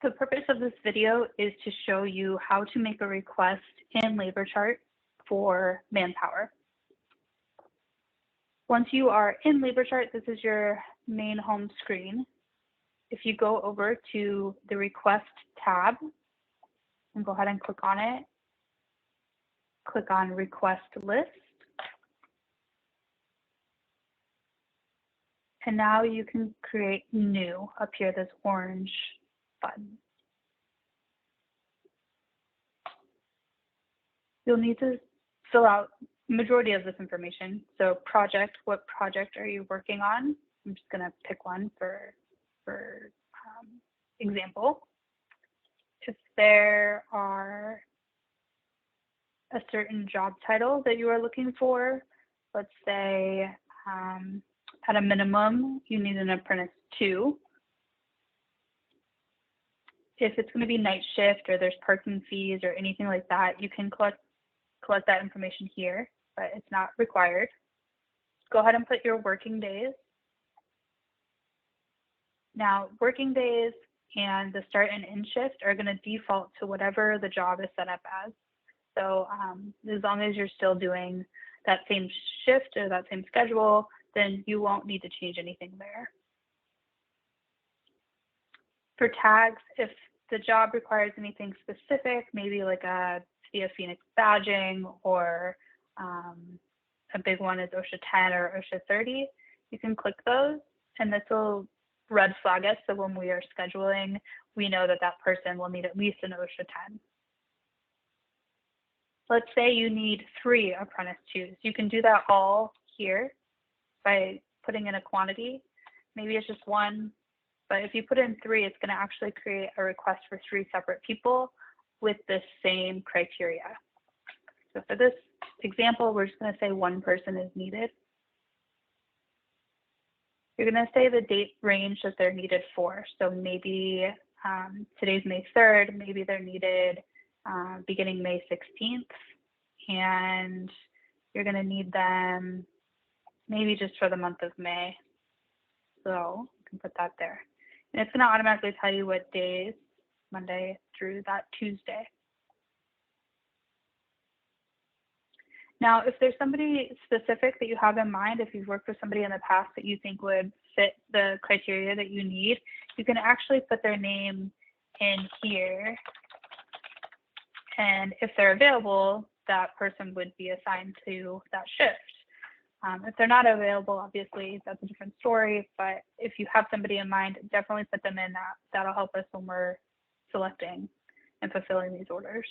The purpose of this video is to show you how to make a request in LaborChart for manpower. Once you are in LaborChart, this is your main home screen. If you go over to the Request tab and go ahead and click on it, click on Request List. And now you can create new up here, this orange button. You'll need to fill out majority of this information. So project, what project are you working on? I'm just gonna pick one for example. If there are a certain job title that you are looking for, let's say at a minimum, you need an apprentice 2. If it's gonna be night shift or there's parking fees or anything like that, you can collect that information here, but it's not required. Go ahead and put your working days. Now, working days and the start and end shift are going to default to whatever the job is set up as. So as long as you're still doing that same shift or that same schedule, then you won't need to change anything there. For tags, if the job requires anything specific, maybe like a CF Phoenix badging, or a big one is OSHA 10 or OSHA 30, you can click those and this will red flag us. So when we are scheduling, we know that that person will need at least an OSHA 10. Let's say you need 3 apprentice 2s. You can do that all here by putting in a quantity. Maybe it's just 1, but if you put in 3, it's going to actually create a request for 3 separate people with the same criteria. So for this example, we're just going to say 1 person is needed. You're going to say the date range that they're needed for. So maybe today's May 3rd, maybe they're needed beginning May 16th, and you're going to need them maybe just for the month of May. So you can put that there. And it's going to automatically tell you what days, Monday through that Tuesday. Now, if there's somebody specific that you have in mind, if you've worked with somebody in the past that you think would fit the criteria that you need, you can actually put their name in here. And if they're available, that person would be assigned to that shift. If they're not available, obviously, that's a different story. But if you have somebody in mind, definitely put them in that. That'll help us when we're selecting and fulfilling these orders.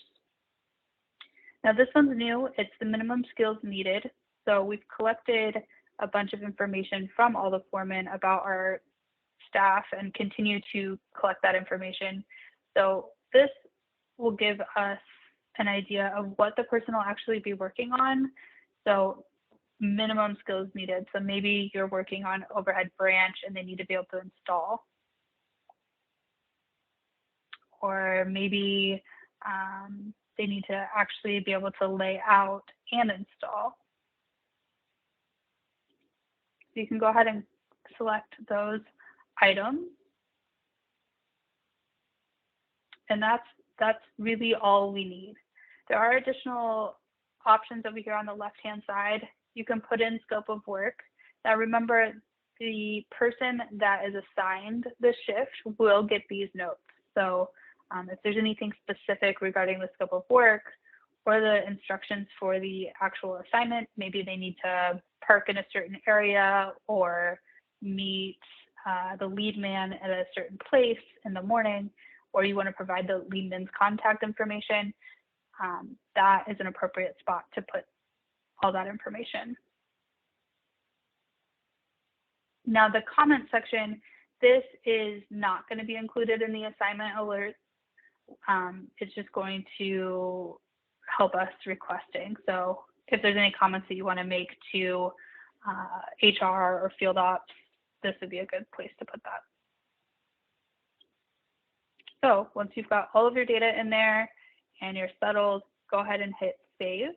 Now this one's new, it's the minimum skills needed. So we've collected a bunch of information from all the foremen about our staff and continue to collect that information. So this will give us an idea of what the person will actually be working on. So minimum skills needed. So maybe you're working on overhead branch and they need to be able to install. Or maybe they need to actually be able to lay out and install. So you can go ahead and select those items. And that's really all we need. There are additional options over here on the left-hand side. You can put in scope of work. Now remember, the person that is assigned the shift will get these notes. So if there's anything specific regarding the scope of work or the instructions for the actual assignment, maybe they need to park in a certain area or meet the lead man at a certain place in the morning, or you want to provide the lead man's contact information, that is an appropriate spot to put all that information. Now the comment section, this is not going to be included in the assignment alert. It's just going to help us requesting. So if there's any comments that you want to make to HR or field ops, this would be a good place to put that. So once you've got all of your data in there and you're settled, go ahead and hit save.